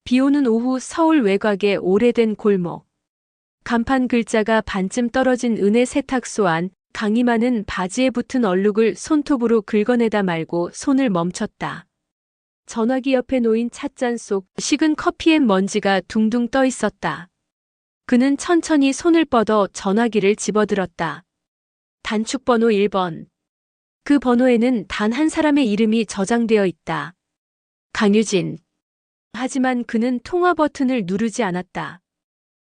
비오는 오후 서울 외곽의 오래된 골목. 간판 글자가 반쯤 떨어진 은혜 세탁소 안. 강이만은 바지에 붙은 얼룩을 손톱으로 긁어내다 말고 손을 멈췄다. 전화기 옆에 놓인 찻잔 속 식은 커피엔 먼지가 둥둥 떠 있었다. 그는 천천히 손을 뻗어 전화기를 집어들었다. 단축번호 1번. 그 번호에는 단 한 사람의 이름이 저장되어 있다. 강유진. 하지만 그는 통화 버튼을 누르지 않았다.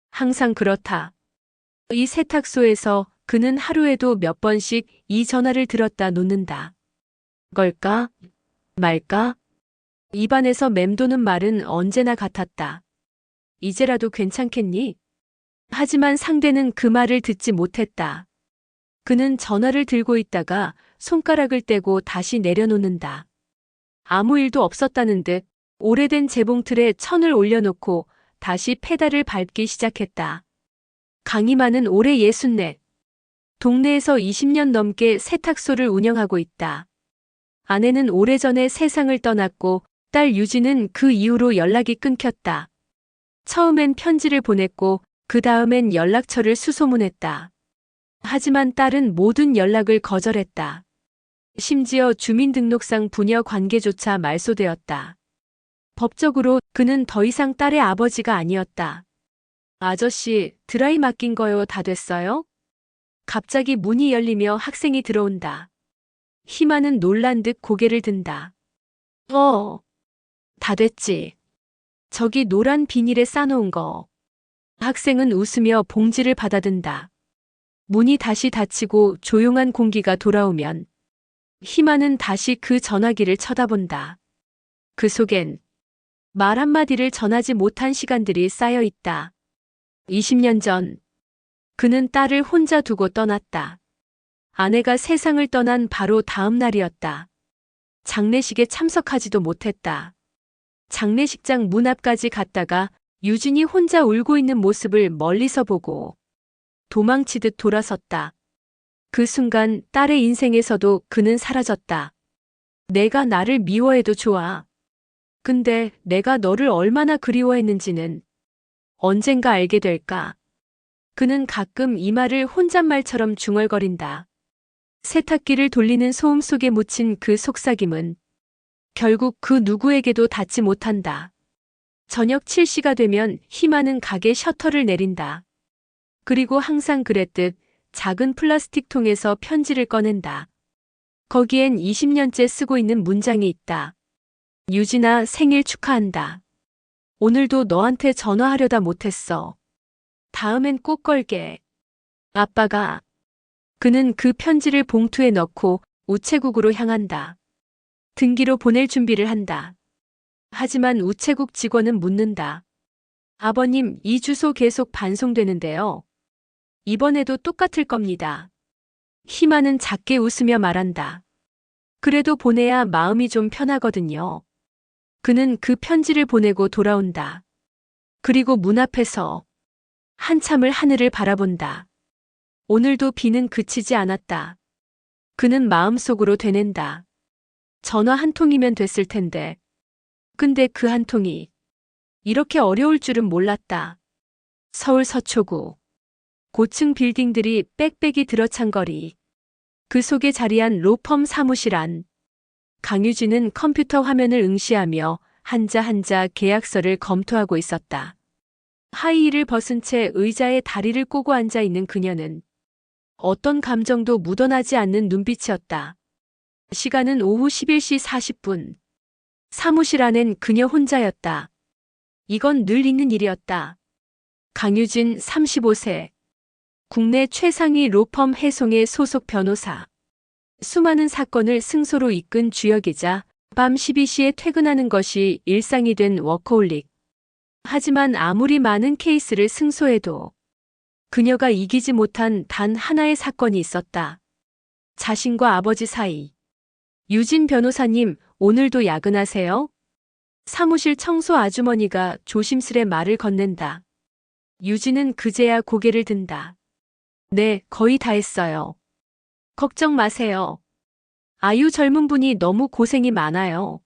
항상 그렇다. 이 세탁소에서 그는 하루에도 몇 번씩 이 전화를 들었다 놓는다. 걸까? 말까? 입안에서 맴도는 말은 언제나 같았다. 이제라도 괜찮겠니? 하지만 상대는 그 말을 듣지 못했다. 그는 전화를 들고 있다가 손가락을 떼고 다시 내려놓는다. 아무 일도 없었다는 듯 오래된 재봉틀에 천을 올려놓고 다시 페달을 밟기 시작했다. 강이만은 올해 64. 동네에서 20년 넘게 세탁소를 운영하고 있다. 아내는 오래전에 세상을 떠났고 딸 유진은 그 이후로 연락이 끊겼다. 처음엔 편지를 보냈고 그 다음엔 연락처를 수소문했다. 하지만 딸은 모든 연락을 거절했다. 심지어 주민등록상 부녀 관계조차 말소되었다. 법적으로 그는 더 이상 딸의 아버지가 아니었다. 아저씨, 드라이 맡긴 거요. 다 됐어요? 갑자기 문이 열리며 학생이 들어온다. 희만은 놀란 듯 고개를 든다. 다 됐지. 저기 노란 비닐에 싸놓은 거. 학생은 웃으며 봉지를 받아든다. 문이 다시 닫히고 조용한 공기가 돌아오면 희만은 다시 그 전화기를 쳐다본다. 그 속엔 말 한마디를 전하지 못한 시간들이 쌓여 있다. 20년 전 그는 딸을 혼자 두고 떠났다. 아내가 세상을 떠난 바로 다음 날이었다. 장례식에 참석하지도 못했다. 장례식장 문 앞까지 갔다가 유진이 혼자 울고 있는 모습을 멀리서 보고 도망치듯 돌아섰다. 그 순간 딸의 인생에서도 그는 사라졌다. 내가 나를 미워해도 좋아. 근데 내가 너를 얼마나 그리워했는지는 언젠가 알게 될까? 그는 가끔 이 말을 혼잣말처럼 중얼거린다. 세탁기를 돌리는 소음 속에 묻힌 그 속삭임은 결국 그 누구에게도 닿지 못한다. 저녁 7시가 되면 희만은 가게 셔터를 내린다. 그리고 항상 그랬듯 작은 플라스틱 통에서 편지를 꺼낸다. 거기엔 20년째 쓰고 있는 문장이 있다. 유진아, 생일 축하한다. 오늘도 너한테 전화하려다 못했어. 다음엔 꼭 걸게. 아빠가. 그는 그 편지를 봉투에 넣고 우체국으로 향한다. 등기로 보낼 준비를 한다. 하지만 우체국 직원은 묻는다. 아버님, 이 주소 계속 반송되는데요. 이번에도 똑같을 겁니다. 희만은 작게 웃으며 말한다. 그래도 보내야 마음이 좀 편하거든요. 그는 그 편지를 보내고 돌아온다. 그리고 문 앞에서 한참을 하늘을 바라본다. 오늘도 비는 그치지 않았다. 그는 마음속으로 되낸다. 전화 한 통이면 됐을 텐데. 근데 그 한 통이 이렇게 어려울 줄은 몰랐다. 서울 서초구. 고층 빌딩들이 빽빽이 들어찬 거리. 그 속에 자리한 로펌 사무실 안. 강유진은 컴퓨터 화면을 응시하며 한자 한자 계약서를 검토하고 있었다. 하이힐을 벗은 채 의자에 다리를 꼬고 앉아 있는 그녀는 어떤 감정도 묻어나지 않는 눈빛이었다. 시간은 오후 11시 40분. 사무실 안엔 그녀 혼자였다. 이건 늘 있는 일이었다. 강유진 35세. 국내 최상위 로펌 해송의 소속 변호사. 수많은 사건을 승소로 이끈 주역이자 밤 12시에 퇴근하는 것이 일상이 된 워커홀릭. 하지만 아무리 많은 케이스를 승소해도 그녀가 이기지 못한 단 하나의 사건이 있었다. 자신과 아버지 사이. 유진 변호사님, 오늘도 야근하세요? 사무실 청소 아주머니가 조심스레 말을 건넨다. 유진은 그제야 고개를 든다. 네, 거의 다 했어요. 걱정 마세요. 아유, 젊은 분이 너무 고생이 많아요.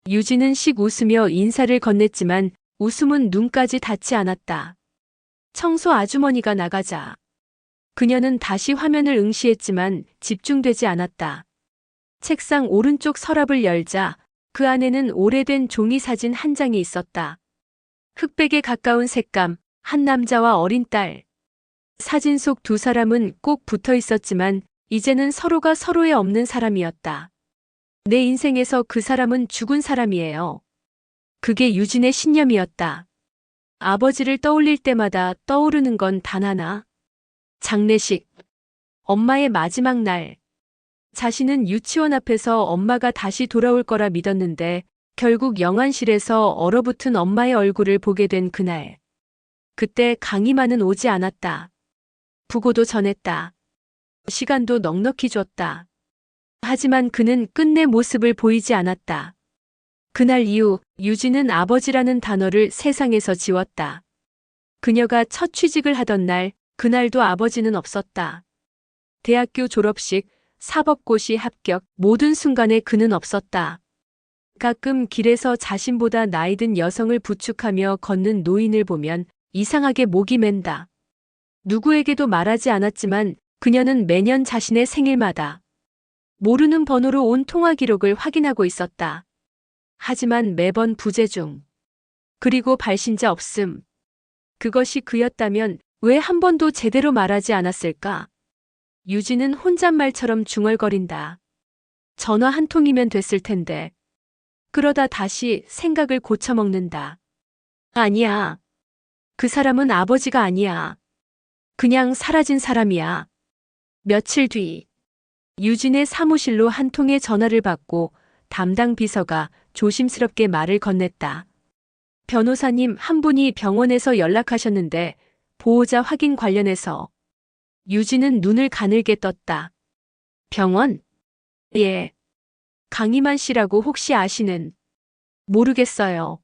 유진은 씩 웃으며 인사를 건넸지만 웃음은 눈까지 닿지 않았다. 청소 아주머니가 나가자 그녀는 다시 화면을 응시했지만 집중되지 않았다. 책상 오른쪽 서랍을 열자 그 안에는 오래된 종이 사진 한 장이 있었다. 흑백에 가까운 색감, 한 남자와 어린 딸. 사진 속 두 사람은 꼭 붙어 있었지만 이제는 서로가 서로에 없는 사람이었다. 내 인생에서 그 사람은 죽은 사람이에요. 그게 유진의 신념이었다. 아버지를 떠올릴 때마다 떠오르는 건 단 하나. 장례식. 엄마의 마지막 날. 자신은 유치원 앞에서 엄마가 다시 돌아올 거라 믿었는데 결국 영안실에서 얼어붙은 엄마의 얼굴을 보게 된 그날. 그때 강희만은 오지 않았다. 부고도 전했다. 시간도 넉넉히 줬다. 하지만 그는 끝내 모습을 보이지 않았다. 그날 이후 유진은 아버지라는 단어를 세상에서 지웠다. 그녀가 첫 취직을 하던 날, 그날도 아버지는 없었다. 대학교 졸업식, 사법고시 합격, 모든 순간에 그는 없었다. 가끔 길에서 자신보다 나이 든 여성을 부축하며 걷는 노인을 보면 이상하게 목이 맨다. 누구에게도 말하지 않았지만 그녀는 매년 자신의 생일마다 모르는 번호로 온 통화 기록을 확인하고 있었다. 하지만 매번 부재중. 그리고 발신자 없음. 그것이 그였다면 왜 한 번도 제대로 말하지 않았을까? 유진은 혼잣말처럼 중얼거린다. 전화 한 통이면 됐을 텐데. 그러다 다시 생각을 고쳐먹는다. 아니야. 그 사람은 아버지가 아니야. 그냥 사라진 사람이야. 며칠 뒤 유진의 사무실로 한 통의 전화를 받고 담당 비서가 조심스럽게 말을 건넸다. 변호사님 한 분이 병원에서 연락하셨는데 보호자 확인 관련해서. 유진은 눈을 가늘게 떴다. 병원? 예. 강희만 씨라고 혹시 아시는? 모르겠어요.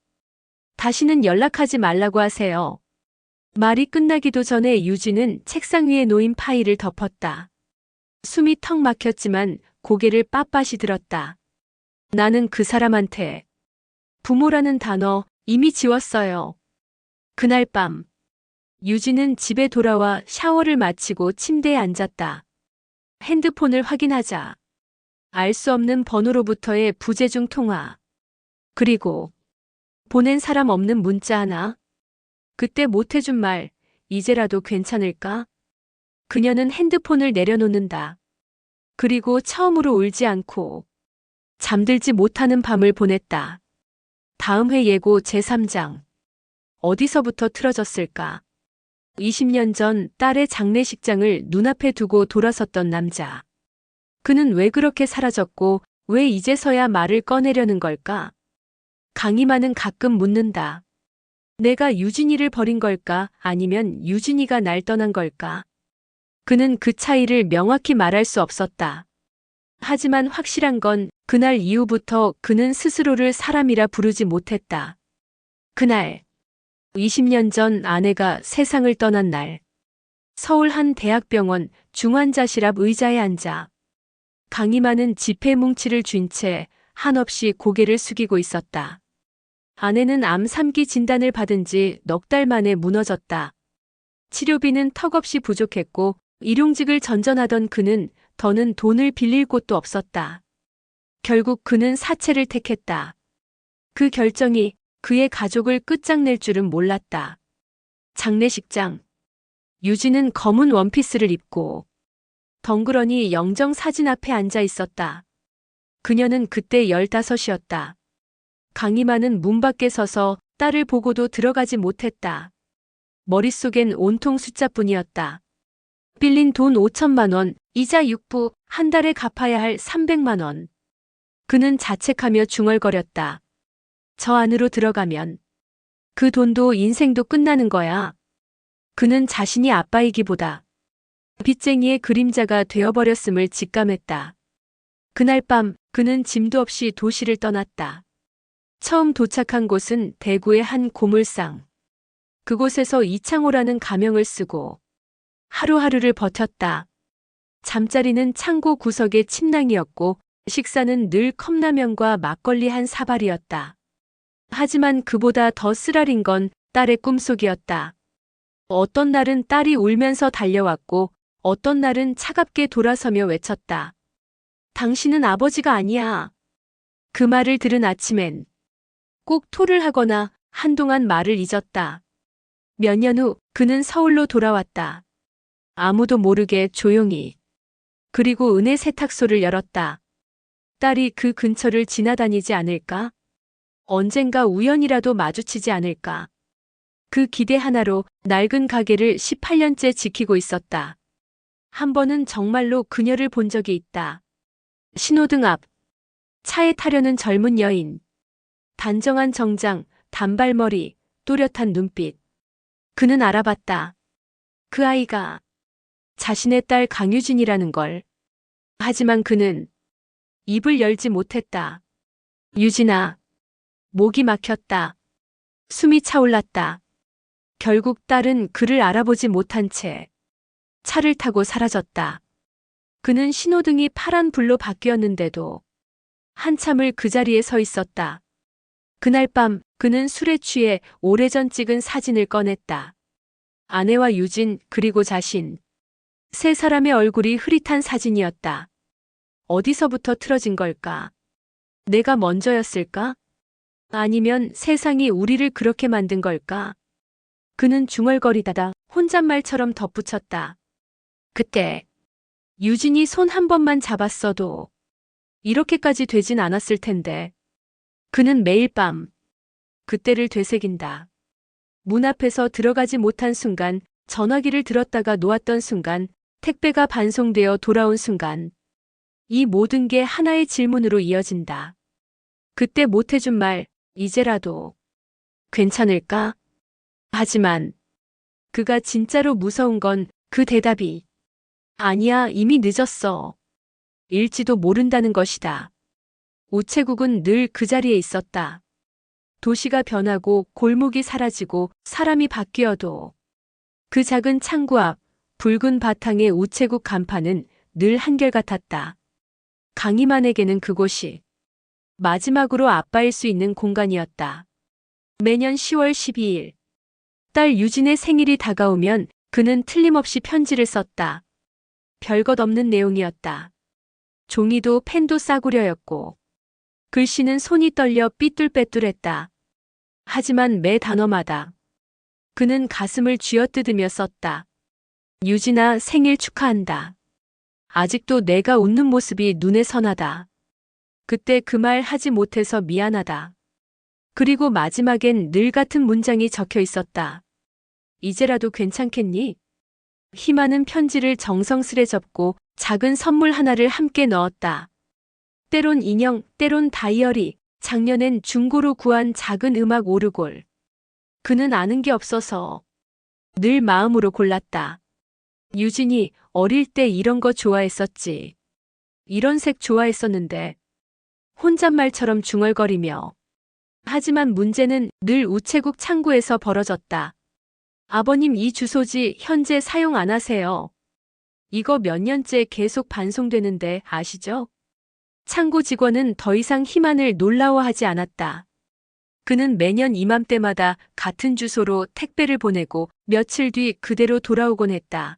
다시는 연락하지 말라고 하세요. 말이 끝나기도 전에 유진은 책상 위에 놓인 파일을 덮었다. 숨이 턱 막혔지만 고개를 빳빳이 들었다. 나는 그 사람한테 부모라는 단어 이미 지웠어요. 그날 밤 유진은 집에 돌아와 샤워를 마치고 침대에 앉았다. 핸드폰을 확인하자 알 수 없는 번호로부터의 부재중 통화. 그리고 보낸 사람 없는 문자 하나. 그때 못해준 말, 이제라도 괜찮을까? 그녀는 핸드폰을 내려놓는다. 그리고 처음으로 울지 않고 잠들지 못하는 밤을 보냈다. 다음 회 예고 제3장. 어디서부터 틀어졌을까? 20년 전 딸의 장례식장을 눈앞에 두고 돌아섰던 남자. 그는 왜 그렇게 사라졌고 왜 이제서야 말을 꺼내려는 걸까? 강희만은 가끔 묻는다. 내가 유진이를 버린 걸까? 아니면 유진이가 날 떠난 걸까? 그는 그 차이를 명확히 말할 수 없었다. 하지만 확실한 건 그날 이후부터 그는 스스로를 사람이라 부르지 못했다. 그날, 20년 전 아내가 세상을 떠난 날, 서울 한 대학병원 중환자실 앞 의자에 앉아 강희만은 지폐 뭉치를 쥔 채 한없이 고개를 숙이고 있었다. 아내는 암 3기 진단을 받은 지 넉 달 만에 무너졌다. 치료비는 턱없이 부족했고 일용직을 전전하던 그는 더는 돈을 빌릴 곳도 없었다. 결국 그는 사채를 택했다. 그 결정이 그의 가족을 끝장낼 줄은 몰랐다. 장례식장. 유진은 검은 원피스를 입고 덩그러니 영정 사진 앞에 앉아 있었다. 그녀는 그때 15이었다. 강희만은 문 밖에 서서 딸을 보고도 들어가지 못했다. 머릿속엔 온통 숫자뿐이었다. 빌린 돈 5천만 원, 이자 6부, 한 달에 갚아야 할 300만 원. 그는 자책하며 중얼거렸다. 저 안으로 들어가면 그 돈도 인생도 끝나는 거야. 그는 자신이 아빠이기보다 빚쟁이의 그림자가 되어버렸음을 직감했다. 그날 밤 그는 짐도 없이 도시를 떠났다. 처음 도착한 곳은 대구의 한 고물상. 그곳에서 이창호라는 가명을 쓰고 하루하루를 버텼다. 잠자리는 창고 구석의 침낭이었고 식사는 늘 컵라면과 막걸리 한 사발이었다. 하지만 그보다 더 쓰라린 건 딸의 꿈속이었다. 어떤 날은 딸이 울면서 달려왔고 어떤 날은 차갑게 돌아서며 외쳤다. 당신은 아버지가 아니야. 그 말을 들은 아침엔 꼭 토를 하거나 한동안 말을 잊었다. 몇 년 후 그는 서울로 돌아왔다. 아무도 모르게 조용히. 그리고 은혜 세탁소를 열었다. 딸이 그 근처를 지나다니지 않을까? 언젠가 우연이라도 마주치지 않을까? 그 기대 하나로 낡은 가게를 18년째 지키고 있었다. 한 번은 정말로 그녀를 본 적이 있다. 신호등 앞. 차에 타려는 젊은 여인. 단정한 정장, 단발머리, 또렷한 눈빛. 그는 알아봤다. 그 아이가 자신의 딸 강유진이라는 걸. 하지만 그는 입을 열지 못했다. 유진아. 목이 막혔다. 숨이 차올랐다. 결국 딸은 그를 알아보지 못한 채 차를 타고 사라졌다. 그는 신호등이 파란불로 바뀌었는데도 한참을 그 자리에 서 있었다. 그날 밤 그는 술에 취해 오래전 찍은 사진을 꺼냈다. 아내와 유진 그리고 자신. 세 사람의 얼굴이 흐릿한 사진이었다. 어디서부터 틀어진 걸까? 내가 먼저였을까? 아니면 세상이 우리를 그렇게 만든 걸까? 그는 중얼거리다가 혼잣말처럼 덧붙였다. 그때 유진이 손 한 번만 잡았어도 이렇게까지 되진 않았을 텐데. 그는 매일 밤 그때를 되새긴다. 문 앞에서 들어가지 못한 순간, 전화기를 들었다가 놓았던 순간, 택배가 반송되어 돌아온 순간. 이 모든 게 하나의 질문으로 이어진다. 그때 못해준 말, 이제라도 괜찮을까? 하지만 그가 진짜로 무서운 건 그 대답이 아니야, 이미 늦었어. 일지도 모른다는 것이다. 우체국은 늘 그 자리에 있었다. 도시가 변하고 골목이 사라지고 사람이 바뀌어도 그 작은 창구 앞 붉은 바탕의 우체국 간판은 늘 한결같았다. 강희만에게는 그곳이 마지막으로 아빠일 수 있는 공간이었다. 매년 10월 12일 딸 유진의 생일이 다가오면 그는 틀림없이 편지를 썼다. 별것 없는 내용이었다. 종이도 펜도 싸구려였고 글씨는 손이 떨려 삐뚤빼뚤했다. 하지만 매 단어마다 그는 가슴을 쥐어뜯으며 썼다. 유진아, 생일 축하한다. 아직도 내가 웃는 모습이 눈에 선하다. 그때 그 말 하지 못해서 미안하다. 그리고 마지막엔 늘 같은 문장이 적혀 있었다. 이제라도 괜찮겠니? 희만은 편지를 정성스레 접고 작은 선물 하나를 함께 넣었다. 때론 인형, 때론 다이어리, 작년엔 중고로 구한 작은 음악 오르골. 그는 아는 게 없어서 늘 마음으로 골랐다. 유진이 어릴 때 이런 거 좋아했었지. 이런 색 좋아했었는데. 혼잣말처럼 중얼거리며. 하지만 문제는 늘 우체국 창구에서 벌어졌다. 아버님, 이 주소지 현재 사용 안 하세요. 이거 몇 년째 계속 반송되는데 아시죠? 창구 직원은 더 이상 희만을 놀라워하지 않았다. 그는 매년 이맘때마다 같은 주소로 택배를 보내고 며칠 뒤 그대로 돌아오곤 했다.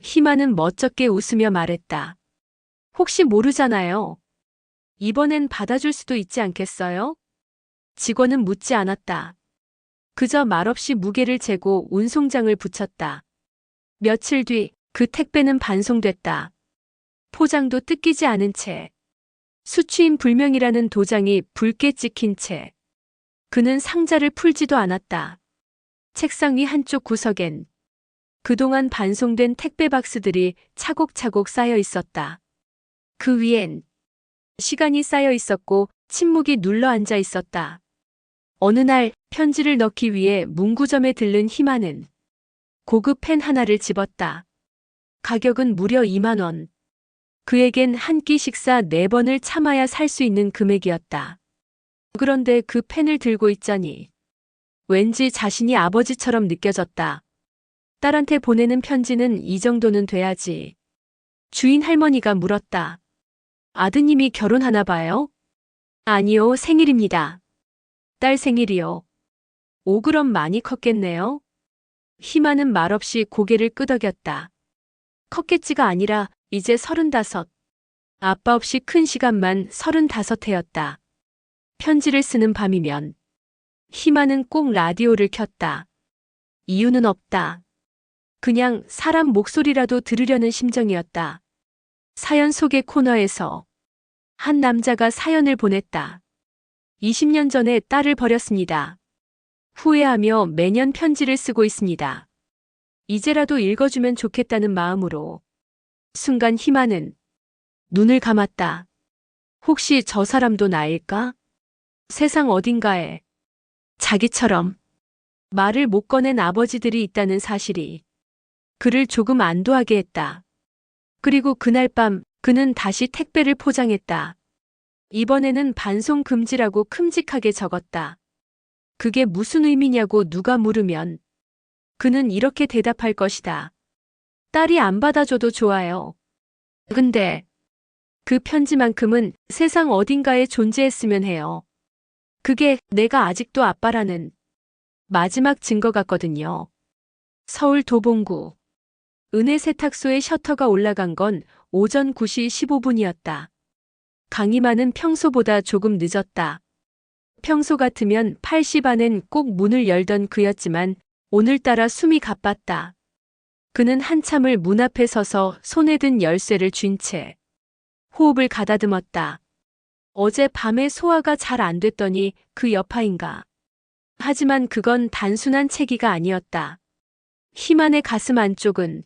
희만은 멋쩍게 웃으며 말했다. 혹시 모르잖아요. 이번엔 받아줄 수도 있지 않겠어요? 직원은 묻지 않았다. 그저 말없이 무게를 재고 운송장을 붙였다. 며칠 뒤 그 택배는 반송됐다. 포장도 뜯기지 않은 채. 수취인 불명이라는 도장이 붉게 찍힌 채. 그는 상자를 풀지도 않았다. 책상 위 한쪽 구석엔 그동안 반송된 택배 박스들이 차곡차곡 쌓여 있었다. 그 위엔 시간이 쌓여 있었고 침묵이 눌러앉아 있었다. 어느 날 편지를 넣기 위해 문구점에 들른 희만은 고급 펜 하나를 집었다. 가격은 무려 2만 원. 그에겐 한 끼 식사 4번을 참아야 살 수 있는 금액이었다. 그런데 그 펜을 들고 있자니 왠지 자신이 아버지처럼 느껴졌다. 딸한테 보내는 편지는 이 정도는 돼야지. 주인 할머니가 물었다. 아드님이 결혼하나 봐요? 아니요, 생일입니다. 딸 생일이요. 5g 많이 컸겠네요. 희마는 말없이 고개를 끄덕였다. 컸겠지가 아니라 이제 35. 아빠 없이 큰 시간만 35해였다. 편지를 쓰는 밤이면 희마는 꼭 라디오를 켰다. 이유는 없다. 그냥 사람 목소리라도 들으려는 심정이었다. 사연 소개 코너에서 한 남자가 사연을 보냈다. 20년 전에 딸을 버렸습니다. 후회하며 매년 편지를 쓰고 있습니다. 이제라도 읽어주면 좋겠다는 마음으로. 순간 희마는 눈을 감았다. 혹시 저 사람도 나일까? 세상 어딘가에 자기처럼 말을 못 꺼낸 아버지들이 있다는 사실이 그를 조금 안도하게 했다. 그리고 그날 밤 그는 다시 택배를 포장했다. 이번에는 반송 금지라고 큼직하게 적었다. 그게 무슨 의미냐고 누가 물으면 그는 이렇게 대답할 것이다. 딸이 안 받아줘도 좋아요. 근데 그 편지만큼은 세상 어딘가에 존재했으면 해요. 그게 내가 아직도 아빠라는 마지막 증거 같거든요. 서울 도봉구. 은혜 세탁소의 셔터가 올라간 건 오전 9시 15분이었다. 강희만은 평소보다 조금 늦었다. 평소 같으면 8시 반엔 꼭 문을 열던 그였지만 오늘따라 숨이 가빴다. 그는 한참을 문 앞에 서서 손에 든 열쇠를 쥔 채 호흡을 가다듬었다. 어제 밤에 소화가 잘 안 됐더니 그 여파인가. 하지만 그건 단순한 체기가 아니었다. 희만의 가슴 안쪽은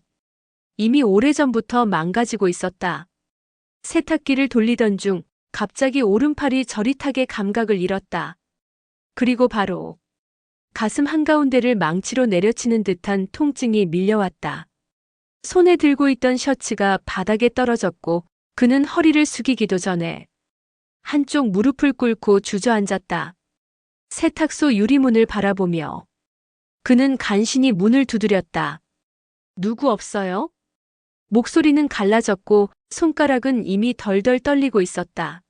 이미 오래전부터 망가지고 있었다. 세탁기를 돌리던 중 갑자기 오른팔이 저릿하게 감각을 잃었다. 그리고 바로 가슴 한가운데를 망치로 내려치는 듯한 통증이 밀려왔다. 손에 들고 있던 셔츠가 바닥에 떨어졌고 그는 허리를 숙이기도 전에 한쪽 무릎을 꿇고 주저앉았다. 세탁소 유리문을 바라보며 그는 간신히 문을 두드렸다. 누구 없어요? 목소리는 갈라졌고 손가락은 이미 덜덜 떨리고 있었다.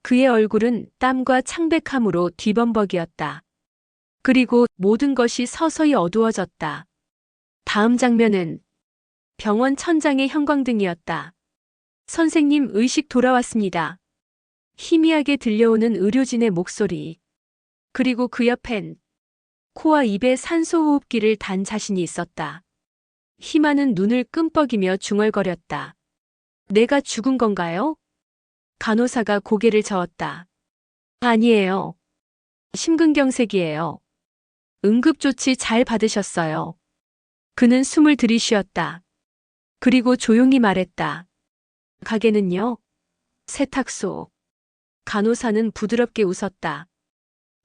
그의 얼굴은 땀과 창백함으로 뒤범벅이었다. 그리고 모든 것이 서서히 어두워졌다. 다음 장면은 병원 천장의 형광등이었다. 선생님, 의식 돌아왔습니다. 희미하게 들려오는 의료진의 목소리. 그리고 그 옆엔 코와 입에 산소호흡기를 단 자신이 있었다. 희마는 눈을 끔뻑이며 중얼거렸다. 내가 죽은 건가요? 간호사가 고개를 저었다. 아니에요. 심근경색이에요. 응급조치 잘 받으셨어요. 그는 숨을 들이쉬었다. 그리고 조용히 말했다. 가게는요? 세탁소. 간호사는 부드럽게 웃었다.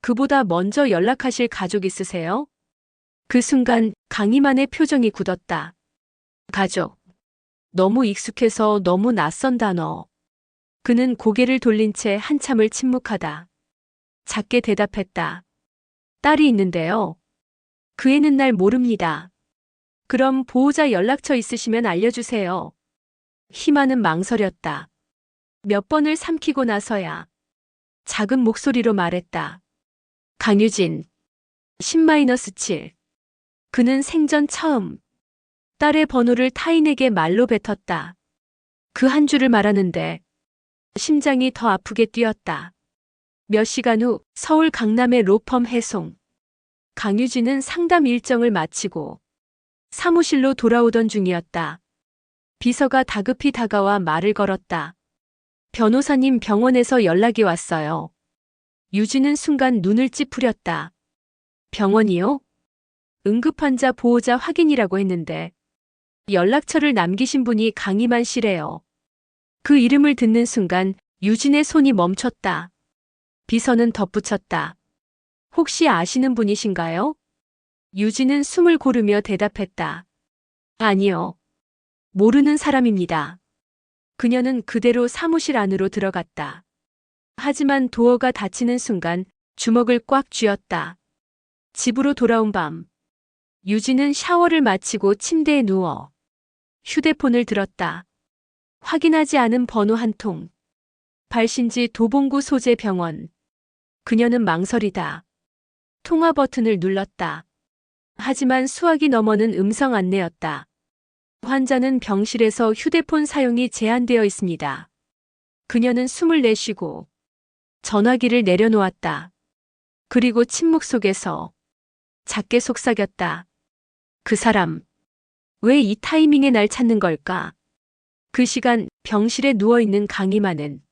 그보다 먼저 연락하실 가족 있으세요? 그 순간 강희만의 표정이 굳었다. 가족. 너무 익숙해서 너무 낯선 단어. 그는 고개를 돌린 채 한참을 침묵하다. 작게 대답했다. 딸이 있는데요. 그 애는 날 모릅니다. 그럼 보호자 연락처 있으시면 알려주세요. 희마는 망설였다. 몇 번을 삼키고 나서야 작은 목소리로 말했다. 강유진. 10-7. 그는 생전 처음 딸의 번호를 타인에게 말로 뱉었다. 그 한 줄을 말하는데 심장이 더 아프게 뛰었다. 몇 시간 후 서울 강남의 로펌 해송. 강유진은 상담 일정을 마치고 사무실로 돌아오던 중이었다. 비서가 다급히 다가와 말을 걸었다. 변호사님, 병원에서 연락이 왔어요. 유진은 순간 눈을 찌푸렸다. 병원이요? 응급환자 보호자 확인이라고 했는데 연락처를 남기신 분이 강희만 씨래요. 그 이름을 듣는 순간 유진의 손이 멈췄다. 비서는 덧붙였다. 혹시 아시는 분이신가요? 유진은 숨을 고르며 대답했다. 아니요. 모르는 사람입니다. 그녀는 그대로 사무실 안으로 들어갔다. 하지만 도어가 닫히는 순간 주먹을 꽉 쥐었다. 집으로 돌아온 밤. 유진은 샤워를 마치고 침대에 누워 휴대폰을 들었다. 확인하지 않은 번호 한 통. 발신지 도봉구 소재 병원. 그녀는 망설이다 통화 버튼을 눌렀다. 하지만 수화기 너머는 음성 안내였다. 환자는 병실에서 휴대폰 사용이 제한되어 있습니다. 그녀는 숨을 내쉬고 전화기를 내려놓았다. 그리고 침묵 속에서 작게 속삭였다. 그 사람, 왜 이 타이밍에 날 찾는 걸까? 그 시간 병실에 누워있는 강희만은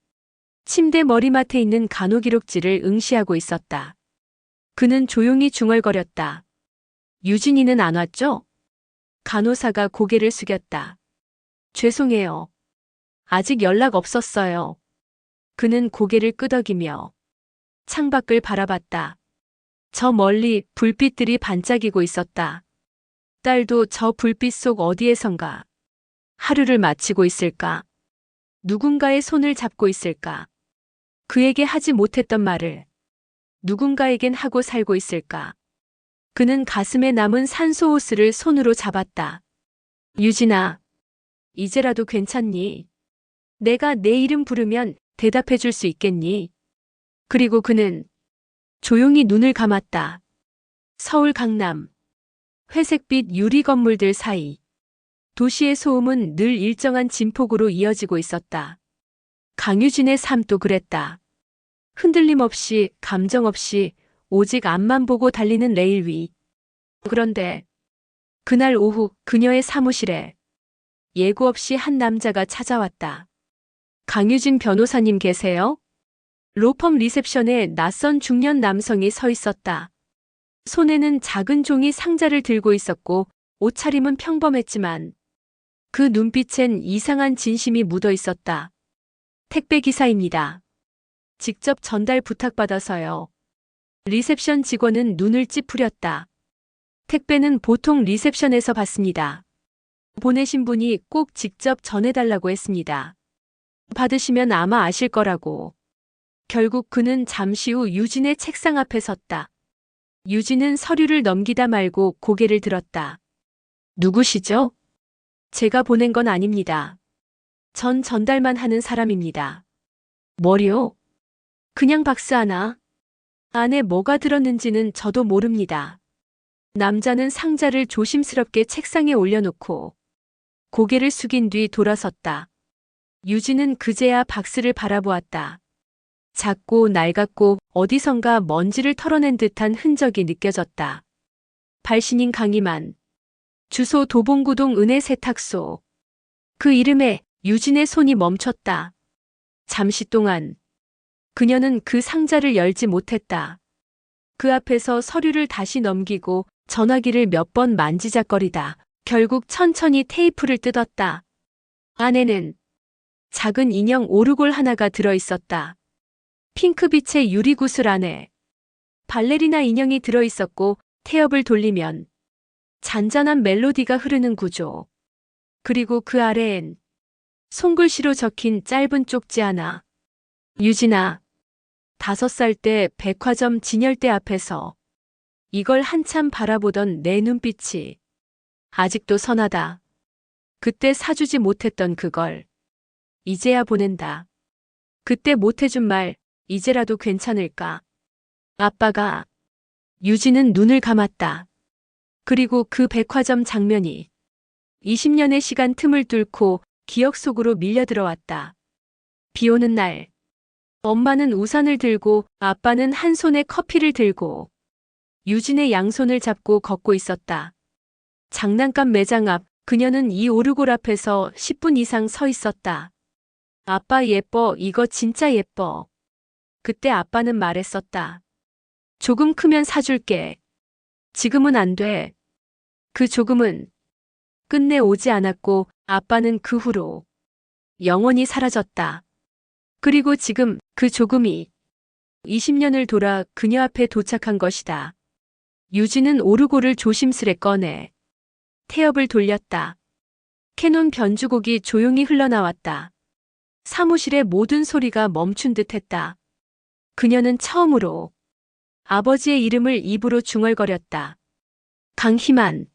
침대 머리맡에 있는 간호기록지를 응시하고 있었다. 그는 조용히 중얼거렸다. 유진이는 안 왔죠? 간호사가 고개를 숙였다. 죄송해요. 아직 연락 없었어요. 그는 고개를 끄덕이며 창밖을 바라봤다. 저 멀리 불빛들이 반짝이고 있었다. 딸도 저 불빛 속 어디에선가 하루를 마치고 있을까? 누군가의 손을 잡고 있을까? 그에게 하지 못했던 말을 누군가에겐 하고 살고 있을까? 그는 가슴에 남은 산소 호스를 손으로 잡았다. 유진아, 이제라도 괜찮니? 내가 내 이름 부르면 대답해 줄 수 있겠니? 그리고 그는 조용히 눈을 감았다. 서울 강남. 회색빛 유리 건물들 사이. 도시의 소음은 늘 일정한 진폭으로 이어지고 있었다. 강유진의 삶도 그랬다. 흔들림 없이, 감정 없이, 오직 앞만 보고 달리는 레일 위. 그런데 그날 오후 그녀의 사무실에 예고 없이 한 남자가 찾아왔다. 강유진 변호사님 계세요? 로펌 리셉션에 낯선 중년 남성이 서 있었다. 손에는 작은 종이 상자를 들고 있었고 옷차림은 평범했지만 그 눈빛엔 이상한 진심이 묻어 있었다. 택배 기사입니다. 직접 전달 부탁받아서요. 리셉션 직원은 눈을 찌푸렸다. 택배는 보통 리셉션에서 받습니다. 보내신 분이 꼭 직접 전해달라고 했습니다. 받으시면 아마 아실 거라고. 결국 그는 잠시 후 유진의 책상 앞에 섰다. 유진은 서류를 넘기다 말고 고개를 들었다. 누구시죠? 제가 보낸 건 아닙니다. 전 전달만 하는 사람입니다. 뭐요? 그냥 박스 하나. 안에 뭐가 들었는지는 저도 모릅니다. 남자는 상자를 조심스럽게 책상에 올려놓고 고개를 숙인 뒤 돌아섰다. 유진은 그제야 박스를 바라보았다. 작고 낡았고 어디선가 먼지를 털어낸 듯한 흔적이 느껴졌다. 발신인 강희만. 주소 도봉구동 은혜세탁소. 그 이름에 유진의 손이 멈췄다. 잠시 동안 그녀는 그 상자를 열지 못했다. 그 앞에서 서류를 다시 넘기고 전화기를 몇 번 만지작거리다 결국 천천히 테이프를 뜯었다. 안에는 작은 인형 오르골 하나가 들어 있었다. 핑크빛의 유리구슬 안에 발레리나 인형이 들어 있었고 태엽을 돌리면 잔잔한 멜로디가 흐르는 구조. 그리고 그 아래엔 손글씨로 적힌 짧은 쪽지 하나. 유진아, 5살 때 백화점 진열대 앞에서 이걸 한참 바라보던 내 눈빛이 아직도 선하다. 그때 사주지 못했던 그걸 이제야 보낸다. 그때 못해준 말 이제라도 괜찮을까? 아빠가. 유진은 눈을 감았다. 그리고 그 백화점 장면이 20년의 시간 틈을 뚫고 기억 속으로 밀려 들어왔다. 비 오는 날. 엄마는 우산을 들고 아빠는 한 손에 커피를 들고 유진의 양손을 잡고 걷고 있었다. 장난감 매장 앞 그녀는 이 오르골 앞에서 10분 이상 서 있었다. 아빠 예뻐, 이거 진짜 예뻐. 그때 아빠는 말했었다. 조금 크면 사줄게. 지금은 안 돼. 그 조금은 끝내 오지 않았고 아빠는 그 후로 영원히 사라졌다. 그리고 지금 그 조금이 20년을 돌아 그녀 앞에 도착한 것이다. 유진은 오르골을 조심스레 꺼내 태엽을 돌렸다. 캐논 변주곡이 조용히 흘러나왔다. 사무실의 모든 소리가 멈춘 듯했다. 그녀는 처음으로 아버지의 이름을 입으로 중얼거렸다. 강희만.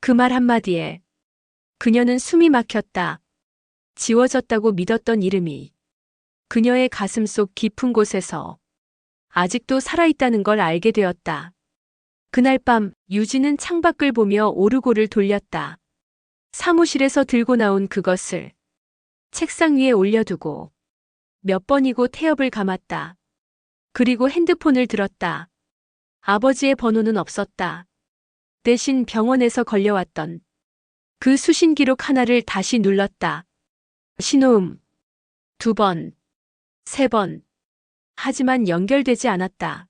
그 말 한마디에 그녀는 숨이 막혔다. 지워졌다고 믿었던 이름이 그녀의 가슴 속 깊은 곳에서 아직도 살아있다는 걸 알게 되었다. 그날 밤 유진은 창밖을 보며 오르골을 돌렸다. 사무실에서 들고 나온 그것을 책상 위에 올려두고 몇 번이고 태엽을 감았다. 그리고 핸드폰을 들었다. 아버지의 번호는 없었다. 대신 병원에서 걸려왔던 그 수신 기록 하나를 다시 눌렀다. 신호음 2번, 3번. 하지만 연결되지 않았다.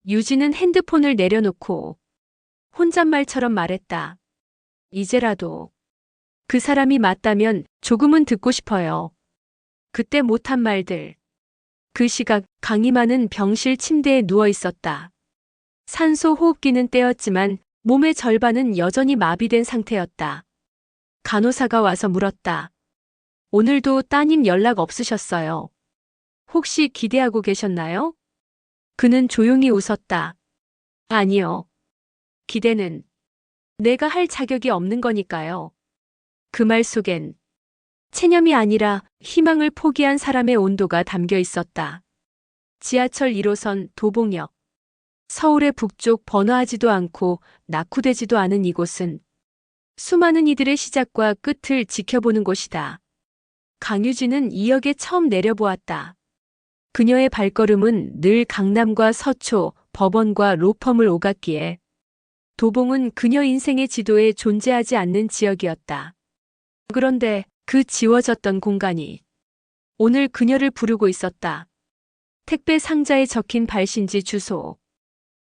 유진은 핸드폰을 내려놓고 혼잣말처럼 말했다. 이제라도 그 사람이 맞다면 조금은 듣고 싶어요. 그때 못한 말들. 그 시각 강희만은 병실 침대에 누워 있었다. 산소 호흡기는 떼었지만 몸의 절반은 여전히 마비된 상태였다. 간호사가 와서 물었다. 오늘도 따님 연락 없으셨어요? 혹시 기대하고 계셨나요? 그는 조용히 웃었다. 아니요. 기대는 내가 할 자격이 없는 거니까요. 그 말 속엔 체념이 아니라 희망을 포기한 사람의 온도가 담겨 있었다. 지하철 1호선 도봉역. 서울의 북쪽 번화하지도 않고 낙후되지도 않은 이곳은 수많은 이들의 시작과 끝을 지켜보는 곳이다. 강유진은 이 역에 처음 내려보았다. 그녀의 발걸음은 늘 강남과 서초, 법원과 로펌을 오갔기에 도봉은 그녀 인생의 지도에 존재하지 않는 지역이었다. 그런데 그 지워졌던 공간이 오늘 그녀를 부르고 있었다. 택배 상자에 적힌 발신지 주소.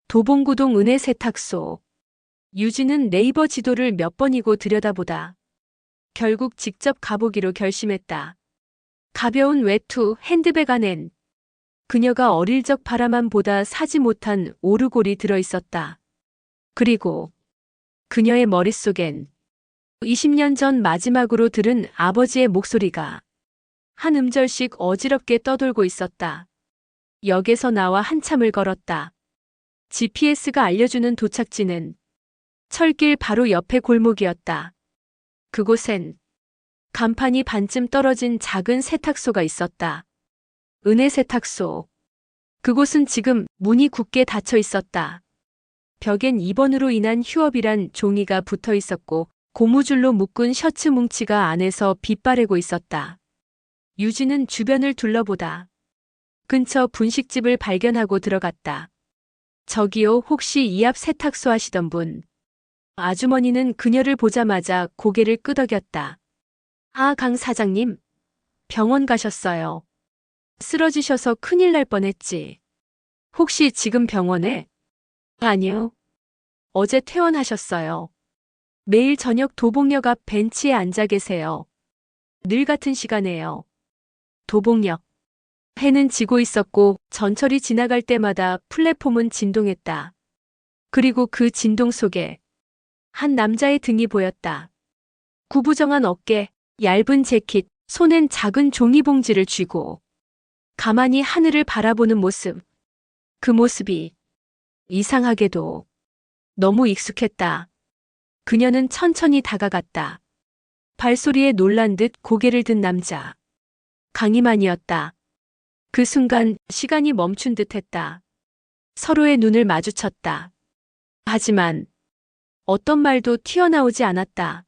도봉구동 은혜세탁소. 유진은 네이버 지도를 몇 번이고 들여다보다 결국 직접 가보기로 결심했다. 가벼운 외투, 핸드백 안엔 그녀가 어릴 적 바라만 보다 사지 못한 오르골이 들어있었다. 그리고 그녀의 머릿속엔 20년 전 마지막으로 들은 아버지의 목소리가 한 음절씩 어지럽게 떠돌고 있었다. 역에서 나와 한참을 걸었다. GPS가 알려주는 도착지는 철길 바로 옆의 골목이었다. 그곳엔 간판이 반쯤 떨어진 작은 세탁소가 있었다. 은혜세탁소. 그곳은 지금 문이 굳게 닫혀 있었다. 벽엔 입원으로 인한 휴업이란 종이가 붙어 있었고 고무줄로 묶은 셔츠 뭉치가 안에서 빛바래고 있었다. 유진은 주변을 둘러보다 근처 분식집을 발견하고 들어갔다. 저기요, 혹시 이 앞 세탁소 하시던 분? 아주머니는 그녀를 보자마자 고개를 끄덕였다. 아, 강 사장님. 병원 가셨어요. 쓰러지셔서 큰일 날 뻔했지. 혹시 지금 병원에? 아니요. 어제 퇴원하셨어요. 매일 저녁 도봉역 앞 벤치에 앉아 계세요. 늘 같은 시간에요. 도봉역. 해는 지고 있었고 전철이 지나갈 때마다 플랫폼은 진동했다. 그리고 그 진동 속에 한 남자의 등이 보였다. 구부정한 어깨, 얇은 재킷, 손엔 작은 종이봉지를 쥐고 가만히 하늘을 바라보는 모습. 그 모습이 이상하게도 너무 익숙했다. 그녀는 천천히 다가갔다. 발소리에 놀란 듯 고개를 든 남자. 강희만이었다. 그 순간 시간이 멈춘 듯 했다. 서로의 눈을 마주쳤다. 하지만 어떤 말도 튀어나오지 않았다.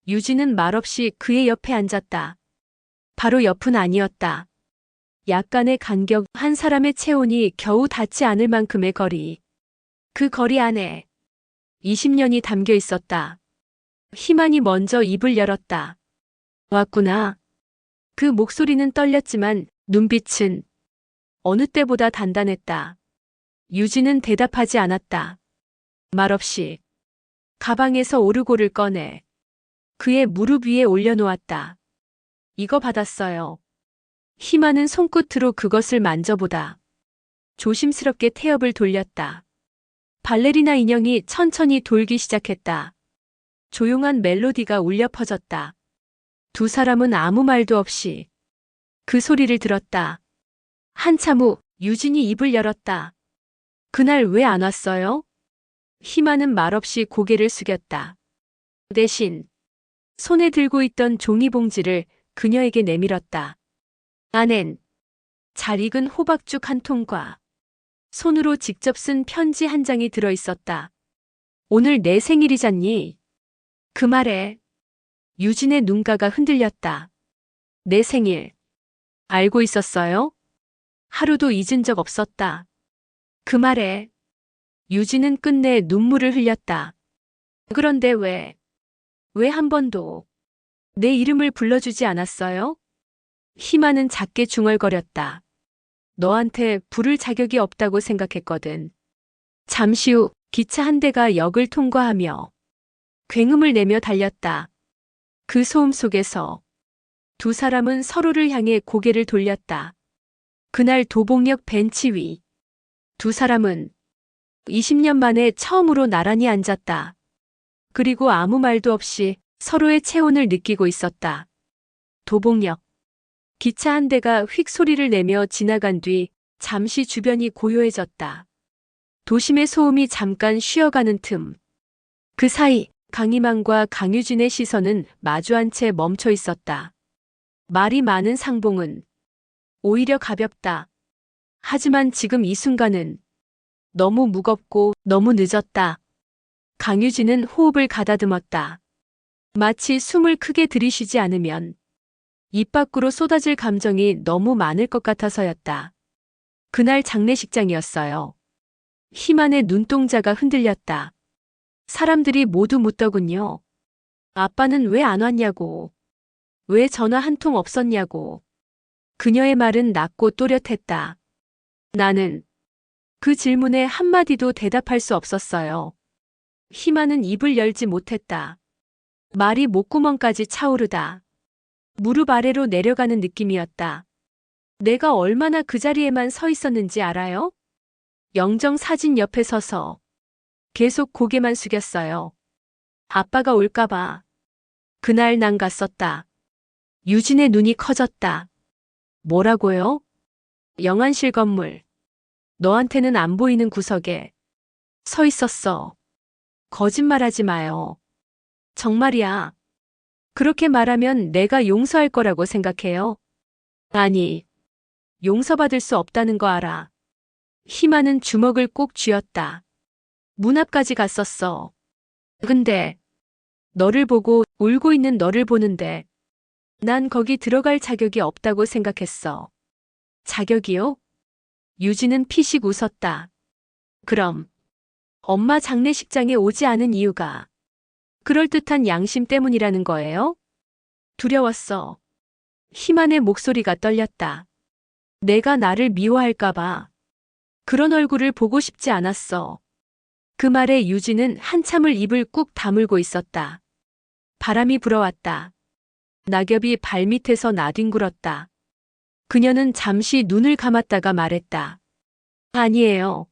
유진은 말없이 그의 옆에 앉았다. 바로 옆은 아니었다. 약간의 간격, 한 사람의 체온이 겨우 닿지 않을 만큼의 거리. 그 거리 안에 20년이 담겨 있었다. 희만이 먼저 입을 열었다. 왔구나. 그 목소리는 떨렸지만 눈빛은 어느 때보다 단단했다. 유진은 대답하지 않았다. 말없이 가방에서 오르골을 꺼내 그의 무릎 위에 올려놓았다. 이거 받았어요. 희만은 손끝으로 그것을 만져보다 조심스럽게 태엽을 돌렸다. 발레리나 인형이 천천히 돌기 시작했다. 조용한 멜로디가 울려 퍼졌다. 두 사람은 아무 말도 없이 그 소리를 들었다. 한참 후 유진이 입을 열었다. 그날 왜 안 왔어요? 희만은 말없이 고개를 숙였다. 대신 손에 들고 있던 종이봉지를 그녀에게 내밀었다. 안엔 잘 익은 호박죽 한 통과 손으로 직접 쓴 편지 한 장이 들어 있었다. 오늘 내 생일이잖니? 그 말에 유진의 눈가가 흔들렸다. 내 생일. 알고 있었어요? 하루도 잊은 적 없었다. 그 말에 유진은 끝내 눈물을 흘렸다. 그런데 왜 한 번도 내 이름을 불러주지 않았어요? 희만은 작게 중얼거렸다. 너한테 부를 자격이 없다고 생각했거든. 잠시 후 기차 한 대가 역을 통과하며 굉음을 내며 달렸다. 그 소음 속에서 두 사람은 서로를 향해 고개를 돌렸다. 그날 도봉역 벤치 위. 두 사람은 20년 만에 처음으로 나란히 앉았다. 그리고 아무 말도 없이 서로의 체온을 느끼고 있었다. 도봉역. 기차 한 대가 휙 소리를 내며 지나간 뒤 잠시 주변이 고요해졌다. 도심의 소음이 잠깐 쉬어가는 틈. 그 사이 강희망과 강유진의 시선은 마주한 채 멈춰 있었다. 말이 많은 상봉은 오히려 가볍다. 하지만 지금 이 순간은 너무 무겁고 너무 늦었다. 강유진은 호흡을 가다듬었다. 마치 숨을 크게 들이쉬지 않으면 입 밖으로 쏟아질 감정이 너무 많을 것 같아서였다. 그날 장례식장이었어요. 희만의 눈동자가 흔들렸다. 사람들이 모두 묻더군요. 아빠는 왜 안 왔냐고. 왜 전화 한 통 없었냐고. 그녀의 말은 낮고 또렷했다. 나는 그 질문에 한마디도 대답할 수 없었어요. 희만은 입을 열지 못했다. 말이 목구멍까지 차오르다. 무릎 아래로 내려가는 느낌이었다. 내가 얼마나 그 자리에만 서 있었는지 알아요? 영정 사진 옆에 서서 계속 고개만 숙였어요. 아빠가 올까봐. 그날 난 갔었다. 유진의 눈이 커졌다. 뭐라고요? 영안실 건물. 너한테는 안 보이는 구석에 서 있었어. 거짓말하지 마요. 정말이야. 그렇게 말하면 내가 용서할 거라고 생각해요? 아니, 용서받을 수 없다는 거 알아. 희만은 주먹을 꼭 쥐었다. 문 앞까지 갔었어. 근데 너를 보고 울고 있는 너를 보는데 난 거기 들어갈 자격이 없다고 생각했어. 자격이요? 유진은 피식 웃었다. 그럼 엄마 장례식장에 오지 않은 이유가 그럴듯한 양심 때문이라는 거예요? 두려웠어. 희만의 목소리가 떨렸다. 내가 나를 미워할까봐. 그런 얼굴을 보고 싶지 않았어. 그 말에 유진은 한참을 입을 꾹 다물고 있었다. 바람이 불어왔다. 낙엽이 발밑에서 나뒹굴었다. 그녀는 잠시 눈을 감았다가 말했다. 아니에요.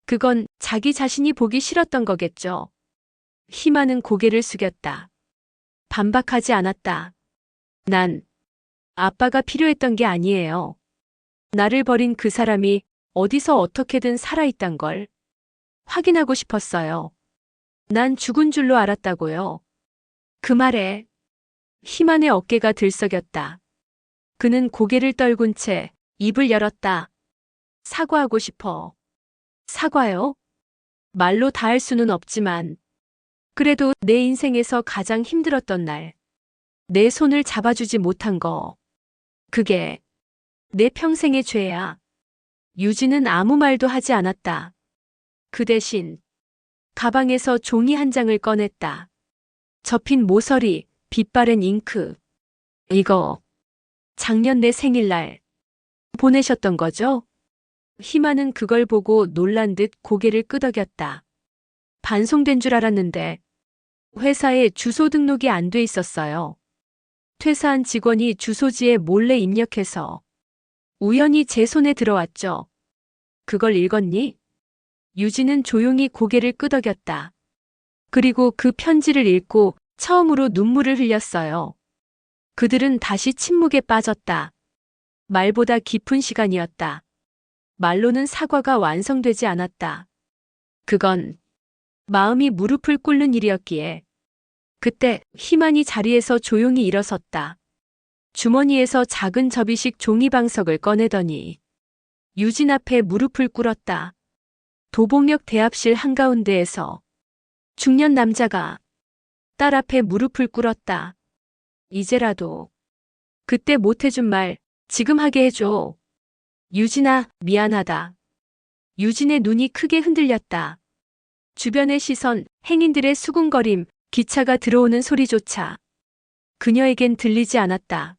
그건 자기 자신이 보기 싫었던 거겠죠. 희만은 고개를 숙였다. 반박하지 않았다. 난 아빠가 필요했던 게 아니에요. 나를 버린 그 사람이 어디서 어떻게든 살아있단 걸 확인하고 싶었어요. 난 죽은 줄로 알았다고요. 그 말에 희만의 어깨가 들썩였다. 그는 고개를 떨군 채 입을 열었다. 사과하고 싶어. 사과요? 말로 다 할 수는 없지만 그래도 내 인생에서 가장 힘들었던 날, 내 손을 잡아주지 못한 거, 그게 내 평생의 죄야. 유진은 아무 말도 하지 않았다. 그 대신 가방에서 종이 한 장을 꺼냈다. 접힌 모서리, 빛바랜 잉크. 이거 작년 내 생일날 보내셨던 거죠? 희만은 그걸 보고 놀란 듯 고개를 끄덕였다. 반송된 줄 알았는데 회사에 주소 등록이 안 돼 있었어요. 퇴사한 직원이 주소지에 몰래 입력해서 우연히 제 손에 들어왔죠. 그걸 읽었니? 유진은 조용히 고개를 끄덕였다. 그리고 그 편지를 읽고 처음으로 눈물을 흘렸어요. 그들은 다시 침묵에 빠졌다. 말보다 깊은 시간이었다. 말로는 사과가 완성되지 않았다. 그건 마음이 무릎을 꿇는 일이었기에. 그때 희만이 자리에서 조용히 일어섰다. 주머니에서 작은 접이식 종이방석을 꺼내더니 유진 앞에 무릎을 꿇었다. 도봉역 대합실 한가운데에서 중년 남자가 딸 앞에 무릎을 꿇었다. 이제라도 그때 못해준 말 지금 하게 해줘. 유진아, 미안하다. 유진의 눈이 크게 흔들렸다. 주변의 시선, 행인들의 수군거림, 기차가 들어오는 소리조차 그녀에겐 들리지 않았다.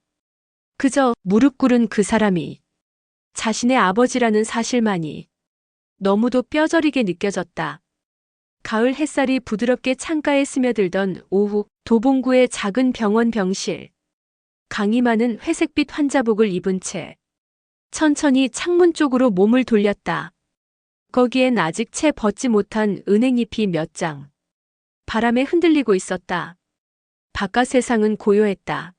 그저 무릎 꿇은 그 사람이 자신의 아버지라는 사실만이 너무도 뼈저리게 느껴졌다. 가을 햇살이 부드럽게 창가에 스며들던 오후, 도봉구의 작은 병원 병실. 강의만은 회색빛 환자복을 입은 채 천천히 창문 쪽으로 몸을 돌렸다. 거기엔 아직 채 벗지 못한 은행잎이 몇 장. 바람에 흔들리고 있었다. 바깥 세상은 고요했다.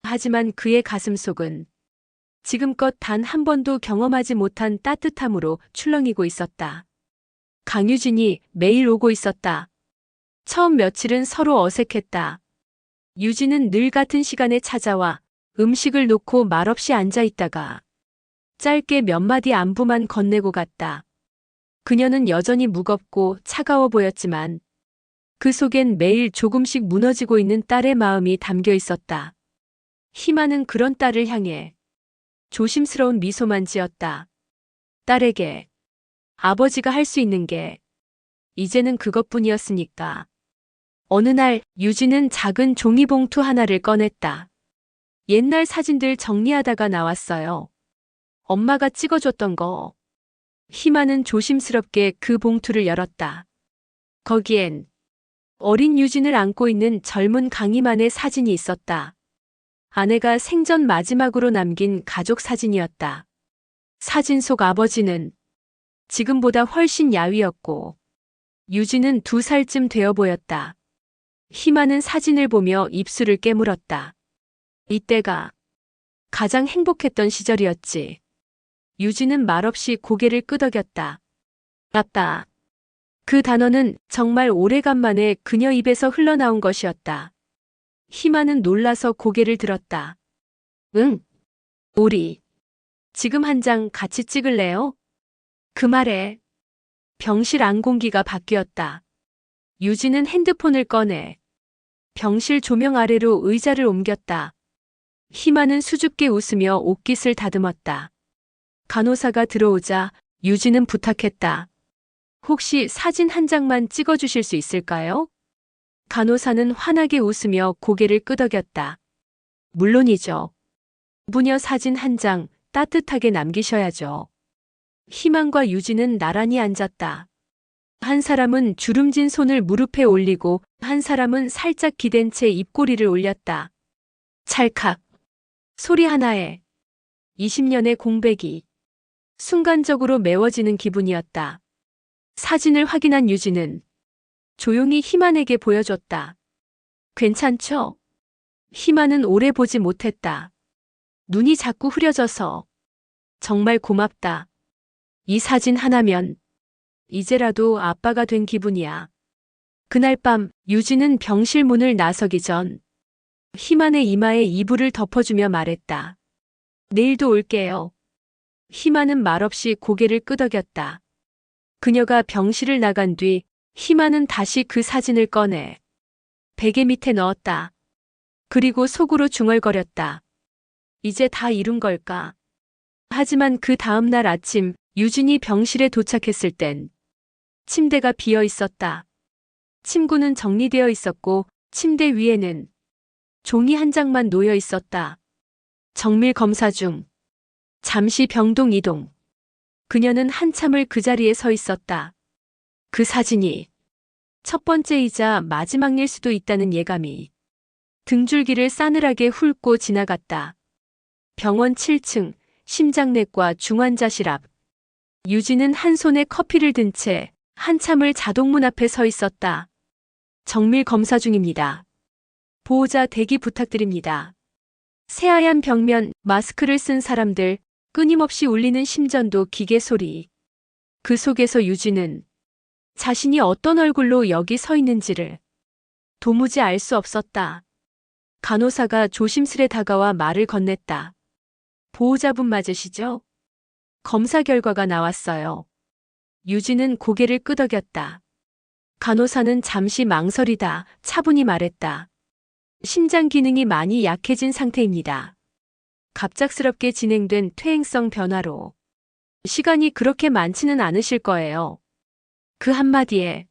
하지만 그의 가슴속은 지금껏 단 한 번도 경험하지 못한 따뜻함으로 출렁이고 있었다. 강유진이 매일 오고 있었다. 처음 며칠은 서로 어색했다. 유진은 늘 같은 시간에 찾아와 음식을 놓고 말없이 앉아 있다가 짧게 몇 마디 안부만 건네고 갔다. 그녀는 여전히 무겁고 차가워 보였지만 그 속엔 매일 조금씩 무너지고 있는 딸의 마음이 담겨 있었다. 희망은 그런 딸을 향해 조심스러운 미소만 지었다. 딸에게 아버지가 할 수 있는 게 이제는 그것뿐이었으니까. 어느 날 유진은 작은 종이봉투 하나를 꺼냈다. 옛날 사진들 정리하다가 나왔어요. 엄마가 찍어줬던 거. 희망은 조심스럽게 그 봉투를 열었다. 거기엔 어린 유진을 안고 있는 젊은 강희만의 사진이 있었다. 아내가 생전 마지막으로 남긴 가족 사진이었다. 사진 속 아버지는 지금보다 훨씬 야위었고 유진은 2살쯤 되어 보였다. 희망은 사진을 보며 입술을 깨물었다. 이때가 가장 행복했던 시절이었지. 유진은 말없이 고개를 끄덕였다. 아빠. 그 단어는 정말 오래간만에 그녀 입에서 흘러나온 것이었다. 희망은 놀라서 고개를 들었다. 응. 우리 지금 한 장 같이 찍을래요? 그 말에 병실 안 공기가 바뀌었다. 유진은 핸드폰을 꺼내 병실 조명 아래로 의자를 옮겼다. 희망은 수줍게 웃으며 옷깃을 다듬었다. 간호사가 들어오자 유진은 부탁했다. 혹시 사진 한 장만 찍어주실 수 있을까요? 간호사는 환하게 웃으며 고개를 끄덕였다. 물론이죠. 부녀 사진 한 장 따뜻하게 남기셔야죠. 희망과 유진은 나란히 앉았다. 한 사람은 주름진 손을 무릎에 올리고 한 사람은 살짝 기댄 채 입꼬리를 올렸다. 찰칵. 소리 하나에 20년의 공백이 순간적으로 메워지는 기분이었다. 사진을 확인한 유진은 조용히 희망에게 보여줬다. 괜찮죠? 희망은 오래 보지 못했다. 눈이 자꾸 흐려져서 정말 고맙다. 이 사진 하나면 이제라도 아빠가 된 기분이야. 그날 밤 유진은 병실 문을 나서기 전 희망의 이마에 이불을 덮어주며 말했다. 내일도 올게요. 희망은 말없이 고개를 끄덕였다. 그녀가 병실을 나간 뒤 희망은 다시 그 사진을 꺼내 베개 밑에 넣었다. 그리고 속으로 중얼거렸다. 이제 다 이룬 걸까? 하지만 그 다음 날 아침 유진이 병실에 도착했을 땐 침대가 비어 있었다. 침구는 정리되어 있었고 침대 위에는 종이 한 장만 놓여 있었다. 정밀 검사 중. 잠시 병동 이동. 그녀는 한참을 그 자리에 서 있었다. 그 사진이 첫 번째이자 마지막일 수도 있다는 예감이 등줄기를 싸늘하게 훑고 지나갔다. 병원 7층 심장내과 중환자실 앞. 유진은 한 손에 커피를 든 채 한참을 자동문 앞에 서 있었다. 정밀 검사 중입니다. 보호자 대기 부탁드립니다. 새하얀 벽면, 마스크를 쓴 사람들, 끊임없이 울리는 심전도 기계 소리. 그 속에서 유진은 자신이 어떤 얼굴로 여기 서 있는지를 도무지 알 수 없었다. 간호사가 조심스레 다가와 말을 건넸다. 보호자분 맞으시죠? 검사 결과가 나왔어요. 유진은 고개를 끄덕였다. 간호사는 잠시 망설이다 차분히 말했다. 심장 기능이 많이 약해진 상태입니다. 갑작스럽게 진행된 퇴행성 변화로 시간이 그렇게 많지는 않으실 거예요. 그 한마디에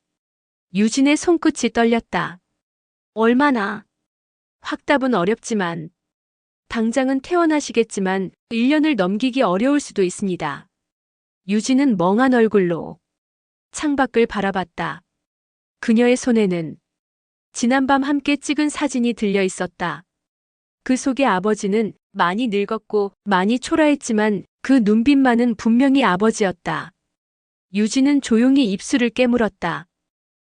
유진의 손끝이 떨렸다. 얼마나? 확답은 어렵지만 당장은 퇴원하시겠지만 1년을 넘기기 어려울 수도 있습니다. 유진은 멍한 얼굴로 창밖을 바라봤다. 그녀의 손에는 지난밤 함께 찍은 사진이 들려 있었다. 그 속에 아버지는 많이 늙었고 많이 초라했지만 그 눈빛만은 분명히 아버지였다. 유진은 조용히 입술을 깨물었다.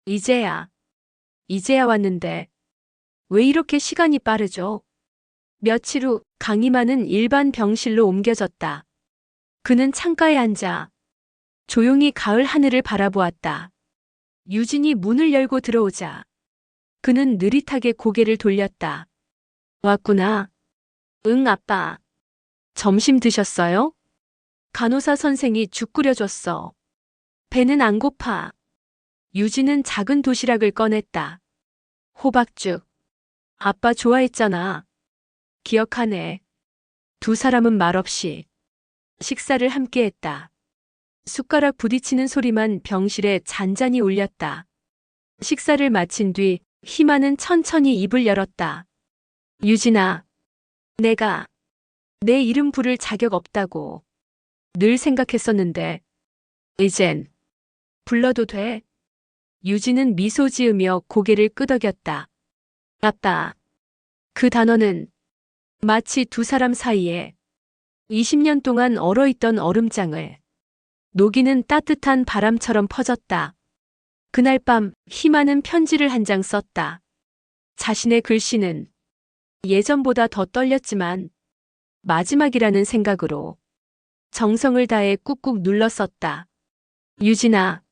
이제야 왔는데 왜 이렇게 시간이 빠르죠? 며칠 후 강희만은 일반 병실로 옮겨졌다. 그는 창가에 앉아 조용히 가을 하늘을 바라보았다. 유진이 문을 열고 들어오자 그는 느릿하게 고개를 돌렸다. 왔구나. 응, 아빠. 점심 드셨어요? 간호사 선생이 죽 끓여줬어. 배는 안 고파. 유진은 작은 도시락을 꺼냈다. 호박죽. 아빠 좋아했잖아. 기억하네. 두 사람은 말없이 식사를 함께 했다. 숟가락 부딪히는 소리만 병실에 잔잔히 울렸다. 식사를 마친 뒤 희만은 천천히 입을 열었다. 유진아, 내가 내 이름 부를 자격 없다고 늘 생각했었는데 이젠 불러도 돼? 유진은 미소 지으며 고개를 끄덕였다. 아빠, 그 단어는 마치 두 사람 사이에 20년 동안 얼어있던 얼음장을 녹이는 따뜻한 바람처럼 퍼졌다. 그날 밤 희만은 편지를 한 장 썼다. 자신의 글씨는 예전보다 더 떨렸지만 마지막이라는 생각으로 정성을 다해 꾹꾹 눌러 썼다. 유진아,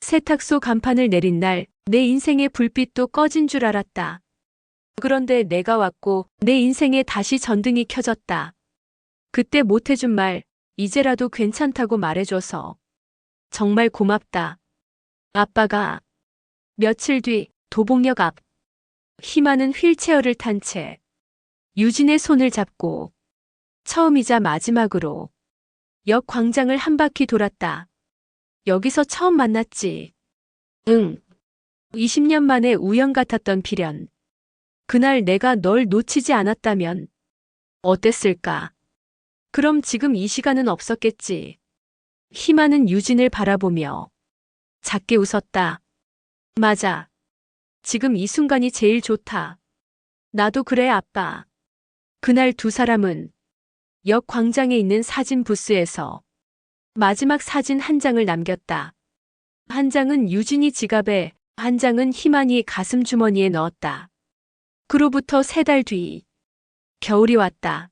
세탁소 간판을 내린 날 내 인생의 불빛도 꺼진 줄 알았다. 그런데 내가 왔고 내 인생에 다시 전등이 켜졌다. 그때 못해준 말 이제라도 괜찮다고 말해줘서 정말 고맙다. 아빠가 며칠 뒤 도봉역 앞 희만은 휠체어를 탄 채 유진의 손을 잡고 처음이자 마지막으로 역 광장을 한 바퀴 돌았다. 여기서 처음 만났지. 응. 20년 만에 우연 같았던 필연. 그날 내가 널 놓치지 않았다면 어땠을까? 그럼 지금 이 시간은 없었겠지. 희만은 유진을 바라보며 작게 웃었다. 맞아. 지금 이 순간이 제일 좋다. 나도 그래, 아빠. 그날 두 사람은 역 광장에 있는 사진 부스에서 마지막 사진 한 장을 남겼다. 한 장은 유진이 지갑에, 한 장은 희만이 가슴 주머니에 넣었다. 그로부터 3달 뒤 겨울이 왔다.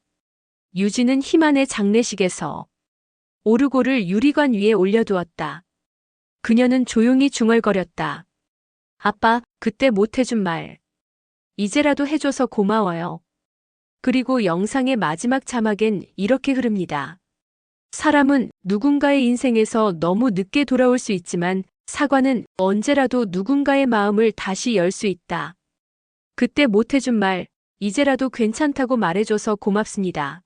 유진은 희만의 장례식에서 오르골을 유리관 위에 올려두었다. 그녀는 조용히 중얼거렸다. 아빠, 그때 못해준 말 이제라도 해줘서 고마워요. 그리고 영상의 마지막 자막엔 이렇게 흐릅니다. 사람은 누군가의 인생에서 너무 늦게 돌아올 수 있지만 사과는 언제라도 누군가의 마음을 다시 열 수 있다. 그때 못해준 말 이제라도 괜찮다고 말해줘서 고맙습니다.